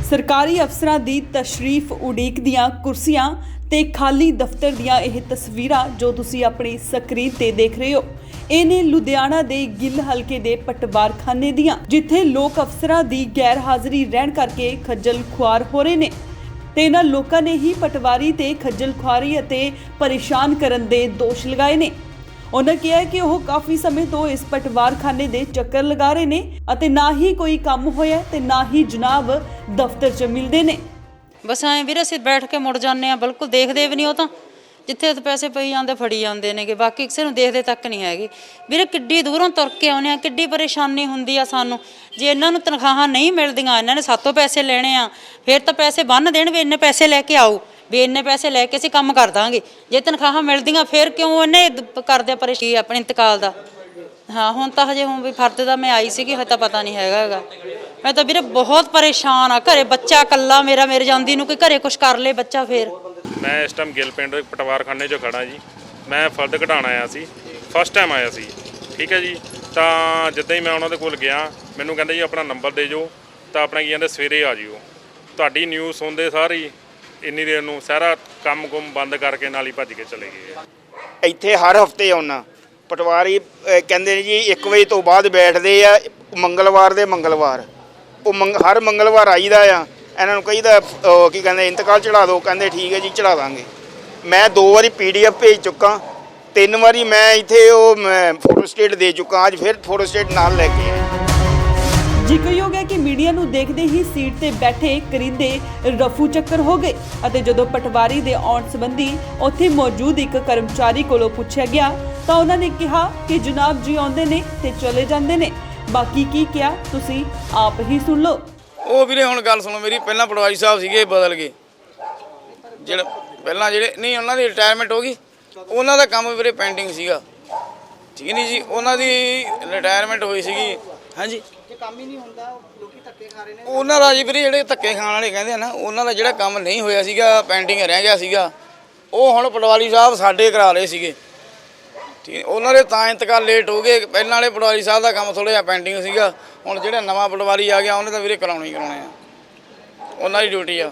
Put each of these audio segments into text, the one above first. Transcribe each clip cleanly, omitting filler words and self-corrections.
सरकारी अफसरां दी तशरीफ उड़ीक दियां कुर्सियां ते खाली दफ्तर दियां ਇਹ तस्वीरां जो तुसी अपनी स्क्रीन ते देख रहे हो ਇਹ ਨੇ ਲੁਧਿਆਣਾ ਦੇ ਗਿੱਲ ਹਲਕੇ ਦੇ ਪਟਵਾਰਖਾਨੇ ਦੀਆਂ ਜਿੱਥੇ ਲੋਕ ਅਫਸਰਾਂ ਦੀ ਗੈਰ ਹਾਜ਼ਰੀ ਰਹਿਣ ਕਰਕੇ ਖੱਜਲ ਖੁਆਰ ਹੋ ਰਹੇ ਨੇ ਤੇ ਇਹਨਾਂ ਲੋਕਾਂ ਨੇ ਹੀ ਪਟਵਾਰੀ ਤੇ ਖੱਜਲ ਖੁਆਰੀ ਅਤੇ ਪਰੇਸ਼ਾਨ ਕਰਨ ਦੇ ਦੋਸ਼ ਲਗਾਏ ਨੇ। ਉਹਨਾਂ ਕਿਹਾ ਕਿ ਉਹ ਕਾਫੀ ਸਮੇਂ ਤੋਂ ਇਸ ਪਟਵਾਰਖਾਨੇ ਦੇ ਚੱਕਰ ਲਗਾ ਰਹੇ ਨੇ ਅਤੇ ਨਾ ਹੀ ਕੋਈ ਕੰਮ ਹੋਇਆ ਤੇ ਨਾ ਹੀ ਜਨਾਬ ਦਫ਼ਤਰ 'ਚ ਮਿਲਦੇ ਨੇ। ਬਸ ਐਂ ਵੀਰੇ ਅਸੀਂ ਬੈਠ ਕੇ ਮੁੜ ਜਾਂਦੇ ਆ, ਬਿਲਕੁਲ ਦੇਖਦੇ ਵੀ ਨਹੀਂ। ਉਹ ਤਾਂ ਜਿੱਥੇ ਪੈਸੇ ਪਈ ਜਾਂਦੇ ਫੜੀ ਜਾਂਦੇ ਨੇਗੇ, ਬਾਕੀ ਕਿਸੇ ਨੂੰ ਦੇਖਦੇ ਤੱਕ ਨਹੀਂ ਹੈਗੇ। ਵੀਰੇ ਕਿੱਡੀ ਦੂਰੋਂ ਤੁਰ ਕੇ ਆਉਂਦੇ ਆ, ਕਿੱਡੀ ਪਰੇਸ਼ਾਨੀ ਹੁੰਦੀ ਆ ਸਾਨੂੰ। ਜੇ ਇਹਨਾਂ ਨੂੰ ਤਨਖਾਹਾਂ ਨਹੀਂ ਮਿਲਦੀਆਂ, ਇਹਨਾਂ ਨੇ ਸਾਤੋਂ ਪੈਸੇ ਲੈਣੇ ਆ, ਫਿਰ ਤਾਂ ਪੈਸੇ ਬੰਨ੍ਹ ਦੇਣ ਵੀ ਇੰਨੇ ਪੈਸੇ ਲੈ ਕੇ ਆਓ, ਵੀ ਇੰਨੇ ਪੈਸੇ ਲੈ ਕੇ ਅਸੀਂ ਕੰਮ ਕਰ ਦਾਂਗੇ। ਜੇ ਤਨਖਾਹਾਂ ਮਿਲਦੀਆਂ ਫਿਰ ਕਿਉਂ ਇਹਨੇ ਕਰਦੇ ਪਰੇਸ਼ਾਨੀ ਆਪਣੇ ਇੰਤਕਾਲ ਦਾ। ਹਾਂ ਹੁਣ ਤਾਂ ਹਜੇ ਹੁਣ ਵੀ ਫਰਦ ਦਾ ਮੈਂ ਆਈ ਸੀਗੀ, ਹਜੇ ਤਾਂ ਪਤਾ ਨਹੀਂ ਹੈਗਾ। ਮੈਂ ਤਾਂ ਵੀਰੇ ਬਹੁਤ ਪਰੇਸ਼ਾਨ ਆ। ਘਰੇ ਬੱਚਾ ਇਕੱਲਾ ਮੇਰਾ, ਮੇਰੇ ਜਾਂਦੀ ਨੂੰ ਕੋਈ ਘਰੇ ਕੁਛ ਕਰ ਲੇ ਬੱਚਾ ਫਿਰ। ਮੈਂ ਇਸ ਟਾਈਮ ਗਿੱਲ ਪਿੰਡ ਪਟਵਾਰਖਾਨੇ 'ਚੋਂ ਖੜਾ ਜੀ। ਮੈਂ ਫਰਦ ਕਢਾਉਣ ਆਇਆ ਸੀ, ਫਸਟ ਟਾਈਮ ਆਇਆ ਸੀ, ਠੀਕ ਹੈ ਜੀ। ਤਾਂ ਜਿੱਦਾਂ ਹੀ ਮੈਂ ਉਹਨਾਂ ਦੇ ਕੋਲ ਗਿਆ, ਮੈਨੂੰ ਕਹਿੰਦੇ ਜੀ ਆਪਣਾ ਨੰਬਰ ਦੇ ਜੋ, ਤਾਂ ਆਪਣਾ ਕੀ ਕਹਿੰਦੇ ਸਵੇਰੇ ਆ ਜਿਓ। ਤੁਹਾਡੀ ਨਿਊਜ਼ ਸੁਣਦੇ ਸਾਰੀ ਇੰਨੀ ਦੇਰ ਨੂੰ ਸਾਰਾ ਕੰਮ ਕੁੰਮ ਬੰਦ ਕਰਕੇ ਨਾਲ ਹੀ ਭੱਜ ਕੇ ਚਲੇ ਗਏ। ਇੱਥੇ ਹਰ ਹਫਤੇ ਆਉਣਾ ਪਟਵਾਰੀ ਕਹਿੰਦੇ ਨੇ ਜੀ 1 ਵਜੇ ਤੋਂ ਬਾਅਦ ਬੈਠਦੇ ਆ, ਮੰਗਲਵਾਰ ਦੇ ਮੰਗਲਵਾਰ। ਉਹ ਹਰ ਮੰਗਲਵਾਰ ਆਈਦਾ ਆ। ਇਹਨਾਂ ਨੂੰ ਕਹੀਦਾ ਕੀ ਕਹਿੰਦੇ ਇੰਤਕਾਲ ਚੜਾ ਦਿਓ, ਕਹਿੰਦੇ ਠੀਕ ਹੈ ਜੀ ਚੜਾ ਦਾਂਗੇ। ਮੈਂ 2 ਵਾਰੀ PDF ਭੇਜ ਚੁੱਕਾ, 3 ਵਾਰੀ ਮੈਂ ਇੱਥੇ ਉਹ ਫੋਟੋ ਸਟੇਟ ਦੇ ਚੁੱਕਾ। ਅੱਜ ਫਿਰ ਫੋਟੋ ਸਟੇਟ ਨਾਲ ਲੈ ਕੇ ਆਏ। ਜ਼ਿਕਰਯੋਗ ਹੈ ਕਿ ਮੀਡੀਆ ਨੂੰ ਦੇਖਦੇ ਹੀ ਸੀਟ ਤੇ ਬੈਠੇ ਕਰਿੰਦੇ ਰਫੂ ਚੱਕਰ ਹੋ ਗਏ ਅਤੇ ਜਦੋਂ ਪਟਵਾਰੀ ਦੇ ਆਉਣ ਸੰਬੰਧੀ ਉੱਥੇ ਮੌਜੂਦ ਇੱਕ ਕਰਮਚਾਰੀ ਕੋਲੋਂ ਪੁੱਛਿਆ ਗਿਆ ਤਾਂ ਉਹਨਾਂ ਨੇ ਕਿਹਾ ਕਿ ਜਨਾਬ ਜੀ ਆਉਂਦੇ ਨੇ ਤੇ ਚਲੇ ਜਾਂਦੇ ਨੇ। ਬਾਕੀ ਕੀ ਕਿਹਾ ਤੁਸੀਂ ਆਪ ਹੀ ਸੁਣ ਲਓ। ਉਹ ਵੀਰੇ ਹੁਣ ਗੱਲ ਸੁਣੋ ਮੇਰੀ। ਪਹਿਲਾਂ ਪਟਵਾਰੀ ਸਾਹਿਬ ਸੀਗੇ, ਬਦਲ ਗਏ। ਜਿਹੜਾ ਪਹਿਲਾਂ ਜਿਹੜੇ ਨਹੀਂ, ਉਹਨਾਂ ਦੀ ਰਿਟਾਇਰਮੈਂਟ ਹੋ ਗਈ। ਉਹਨਾਂ ਦਾ ਕੰਮ ਵੀਰੇ ਪੈਂਡਿੰਗ ਸੀਗਾ, ਠੀਕ ਨਹੀਂ ਜੀ। ਉਹਨਾਂ ਦੀ ਰਿਟਾਇਰਮੈਂਟ ਹੋਈ ਸੀਗੀ। ਹਾਂਜੀ ਕੰਮ ਹੀ ਨਹੀਂ ਹੁੰਦਾ, ਲੋਕੀ ਧੱਕੇ ਖਾ ਰਹੇ ਨੇ। ਉਹਨਾਂ ਦਾ ਜੀ ਵੀਰੇ ਜਿਹੜੇ ਧੱਕੇ ਖਾਣ ਵਾਲੇ ਕਹਿੰਦੇ ਆ ਨਾ, ਉਹਨਾਂ ਦਾ ਜਿਹੜਾ ਕੰਮ ਨਹੀਂ ਹੋਇਆ ਸੀਗਾ, ਪੈਂਡਿੰਗ ਰਹਿ ਗਿਆ ਸੀਗਾ, ਉਹ ਹੁਣ ਪਟਵਾਰੀ ਸਾਹਿਬ ਸਾਡੇ ਕਰਾ ਲਏ ਸੀਗੇ, ਠੀਕ। ਉਹਨਾਂ ਦੇ ਤਾਂ ਇੰਤਕਾਲ ਲੇਟ ਹੋ ਗਏ। ਪਹਿਲਾਂ ਵਾਲੇ ਪਟਵਾਰੀ ਸਾਹਿਬ ਦਾ ਕੰਮ ਥੋੜ੍ਹਾ ਜਿਹਾ ਪੈਂਡਿੰਗ ਸੀਗਾ। ਹੁਣ ਜਿਹੜਾ ਨਵਾਂ ਪਟਵਾਰੀ ਆ ਗਿਆ ਉਹਨੇ ਤਾਂ ਵੀਰੇ ਕਰਾਉਣੇ ਹੀ ਕਰਾਉਣੇ ਆ, ਉਹਨਾਂ ਦੀ ਡਿਊਟੀ ਆ।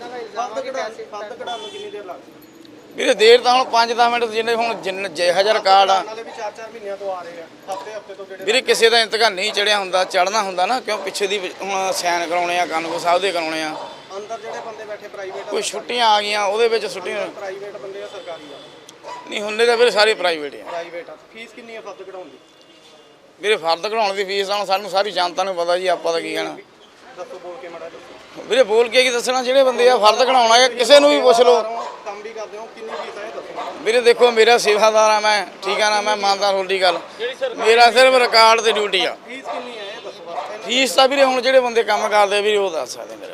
ਵੀਰੇ ਦੇਰ ਤਾਂ ਹੁਣ 5-10 ਮਿੰਟ ਜਿੰਨੇ ਹੁਣ ਜਿਹੋ ਜਿਹਾ ਰਿਕਾਰਡ ਆ ਨਾਲੇ ਵੀ 4-4 ਮਹੀਨਿਆਂ ਤੋਂ ਆ ਰਹੇ ਆ, ਹਫਤੇ ਤੋਂ ਜਿਹੜੇ ਵੀਰੇ ਕਿਸੇ ਦਾ ਇੰਤਕਾਲ ਨਹੀਂ ਚੜਿਆ ਹੁੰਦਾ, ਚੜਨਾ ਹੁੰਦਾ ਨਾ, ਕਿਉਂ ਪਿੱਛੇ ਦੀ ਹੁਣ ਸਾਈਨ ਕਰਾਉਣੇ ਆ, ਕਾਨੂੰਗੋ ਸਾਹਿਬ ਦੇ ਕਰਾਉਣੇ ਆ। ਅੰਦਰ ਜਿਹੜੇ ਬੰਦੇ ਬੈਠੇ ਪ੍ਰਾਈਵੇਟ, ਕੋਈ ਛੁੱਟੀਆਂ ਆ ਗਈਆਂ ਉਹਦੇ ਵਿੱਚ ਛੁੱਟੀਆਂ ਪ੍ਰਾਈਵੇਟ ਬੰਦੇ ਆ, ਸਰਕਾਰੀ ਆ ਨਹੀਂ ਹੁੰਦੇ ਤਾਂ ਵੀਰੇ ਸਾਰੇ ਪ੍ਰਾਈਵੇਟ ਆ। ਪ੍ਰਾਈਵੇਟ ਆ। ਫੀਸ ਕਿੰਨੀ ਆ ਫਰਦ ਕਢਾਉਣ ਦੀ? ਵੀਰੇ ਫਰਦ ਕਢਾਉਣ ਦੀ ਫੀਸ ਤਾਂ ਸਾਨੂੰ ਸਾਰੀ ਜਨਤਾ ਨੂੰ ਪਤਾ ਜੀ, ਆਪਾਂ ਤਾਂ ਕੀ ਕਹਿਣਾ। ਦੱਸੋ ਬੋਲ ਕੇ ਮਾੜਾ ਦੱਸੋ ਵੀਰੇ ਬੋਲ ਕੇ ਕੀ ਦੱਸਣਾ। ਜਿਹੜੇ ਬੰਦੇ ਆ ਫਰਦ ਕਢਾਉਣਾ ਹੈ ਕਿਸੇ ਨੂੰ ਵੀ ਪੁੱਛ ਲਓ। ਕੰਮ ਵੀ ਕਰਦੇ ਹੋ, ਕਿੰਨੀ ਫੀਸ ਆ ਇਹ ਦੱਸੋ। ਵੀਰੇ ਦੇਖੋ ਮੇਰਾ ਸੇਵਾਦਾਰ ਆ ਮੈਂ, ਠੀਕ ਆ ਨਾ, ਮੈਂ ਮੰਨਦਾ ਤੁਹਾਡੀ ਗੱਲ। ਮੇਰਾ ਸਿਰਫ ਰਿਕਾਰਡ ਤੇ ਡਿਊਟੀ ਆ। ਫੀਸ ਕਿੰਨੀ ਆ ਇਹ ਦੱਸੋ ਬਸ। ਫੀਸ ਤਾਂ ਵੀਰੇ ਹੁਣ ਜਿਹੜੇ ਬੰਦੇ ਕੰਮ ਕਰਦੇ ਵੀਰੇ ਉਹ ਦੱਸ ਸਕਦੇ ਮੇਰੇ।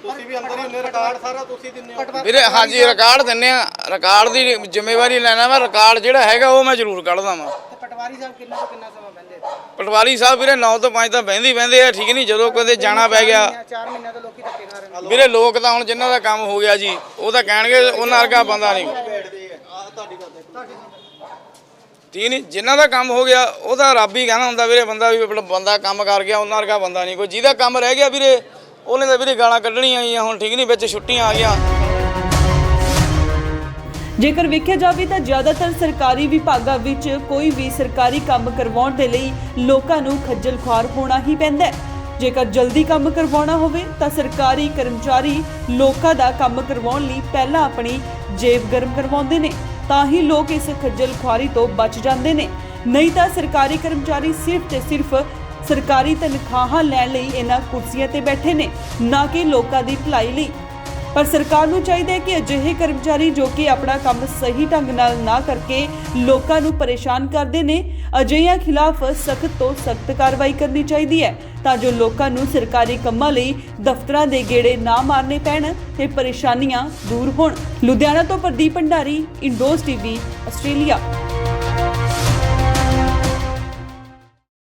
ਤੁਸੀਂ ਵੀ ਅੰਦਰ ਹੀ ਹੁੰਦੇ, ਰਿਕਾਰਡ ਸਾਰਾ ਤੁਸੀਂ ਦਿੰਦੇ ਹੋ ਵੀਰੇ? ਹਾਂਜੀ ਰਿਕਾਰਡ ਦਿੰਦੇ ਆ। ਰਿਕਾਰਡ ਦੀ ਜ਼ਿੰਮੇਵਾਰੀ ਲੈਣਾ ਵਾ। ਰਿਕਾਰਡ ਜਿਹੜਾ ਹੈਗਾ ਉਹ ਮੈਂ ਜ਼ਰੂਰ ਕੱਢਦਾ ਵਾਂ। ਪਟਵਾਰੀ ਸਾਹਿਬ ਕਿੰਨਾ ਤੋਂ ਕਿੰਨਾ ਸਮਾਂ ਬਹਿੰਦੇ? ਪਟਵਾਰੀ ਸਾਹਿਬ ਵੀਰੇ 9 ਤੋਂ 5 ਤਾਂ ਬਹਿੰਦੇ ਆ, ਠੀਕ ਨਹੀਂ। ਜਦੋਂ ਕਦੇ ਜਾਣਾ ਪੈ ਗਿਆ 4 ਮਹੀਨਿਆਂ ਤੋਂ ਲੋਕੀ ਧੱਕੇ ਖਾ ਰਹੇ ਨੇ ਵੀਰੇ। ਲੋਕ ਤਾਂ ਹੁਣ ਜਿਨ੍ਹਾਂ ਦਾ ਕੰਮ ਹੋ ਗਿਆ ਜੀ ਉਹ ਤਾਂ ਕਹਿਣਗੇ ਉਹਨਾਂ ਵਰਗਾ ਬੰਦਾ ਨਹੀਂ, ਠੀਕ ਨਹੀਂ। ਜਿਨ੍ਹਾਂ ਦਾ ਕੰਮ ਹੋ ਗਿਆ ਉਹ ਤਾਂ ਰੱਬ ਹੀ ਕਹਿਣਾ ਹੁੰਦਾ ਵੀਰੇ। ਬੰਦਾ ਕੰਮ ਕਰ ਗਿਆ ਉਹਨਾਂ ਵਰਗਾ ਬੰਦਾ ਨਹੀਂ ਕੋਈ। ਜਿਹਦਾ ਕੰਮ ਰਹਿ ਗਿਆ ਵੀਰੇ ਉਹਨੇ ਤਾਂ ਵੀਰੇ ਗਾਲਾਂ ਕੱਢਣੀਆਂ ਆਈਆਂ ਹੁਣ, ਠੀਕ ਨਹੀਂ। ਵਿੱਚ ਛੁੱਟੀਆਂ ਆ ਗਈਆਂ। ਜੇਕਰ ਵੇਖਿਆ ਜਾਵੇ ਤਾਂ ਜ਼ਿਆਦਾਤਰ ਸਰਕਾਰੀ ਵਿਭਾਗਾਂ ਵਿੱਚ ਕੋਈ ਵੀ ਸਰਕਾਰੀ ਕੰਮ ਕਰਵਾਉਣ ਦੇ ਲਈ ਲੋਕਾਂ ਨੂੰ ਖੱਜਲ ਖੁਆਰ ਹੋਣਾ ਹੀ ਪੈਂਦਾ ਹੈ। ਜੇਕਰ ਜਲਦੀ ਕੰਮ ਕਰਵਾਉਣਾ ਹੋਵੇ ਤਾਂ ਸਰਕਾਰੀ ਕਰਮਚਾਰੀ ਲੋਕਾਂ ਦਾ ਕੰਮ ਕਰਵਾਉਣ ਲਈ ਪਹਿਲਾਂ ਆਪਣੀ ਜੇਬ ਗਰਮ ਕਰਵਾਉਂਦੇ ਨੇ, ਤਾਂ ਹੀ ਲੋਕ ਇਸ ਖੱਜਲ ਖੁਆਰੀ ਤੋਂ ਬਚ ਜਾਂਦੇ ਨੇ। ਨਹੀਂ ਤਾਂ ਸਰਕਾਰੀ ਕਰਮਚਾਰੀ ਸਿਰਫ ਤੇ ਸਿਰਫ ਸਰਕਾਰੀ ਤਨਖਾਹਾਂ ਲੈਣ ਲਈ ਇਹਨਾਂ ਕੁਰਸੀਆਂ ਤੇ ਬੈਠੇ ਨੇ, ਨਾ ਕਿ ਲੋਕਾਂ ਦੀ ਭਲਾਈ ਲਈ। ਪਰ ਸਰਕਾਰ ਨੂੰ ਚਾਹੀਦਾ ਹੈ ਕਿ ਅਜਿਹੇ ਕਰਮਚਾਰੀ ਜੋ ਕਿ ਆਪਣਾ ਕੰਮ ਸਹੀ ਢੰਗ ਨਾਲ ਨਾ ਕਰਕੇ ਲੋਕਾਂ ਨੂੰ ਪਰੇਸ਼ਾਨ ਕਰਦੇ ਨੇ, ਅਜਿਹਿਆਂ ਖਿਲਾਫ ਸਖਤ ਤੋਂ ਸਖਤ ਕਾਰਵਾਈ ਕਰਨੀ ਚਾਹੀਦੀ ਹੈ ਤਾਂ ਜੋ ਲੋਕਾਂ ਨੂੰ ਸਰਕਾਰੀ ਕੰਮਾਂ ਲਈ ਦਫ਼ਤਰਾਂ ਦੇ ਗੇੜੇ ਨਾ ਮਾਰਨੇ ਪੈਣ ਤੇ ਪਰੇਸ਼ਾਨੀਆਂ ਦੂਰ ਹੋਣ। ਲੁਧਿਆਣਾ ਤੋਂ Pradeep Bhandari, INDOZ TV, Australia.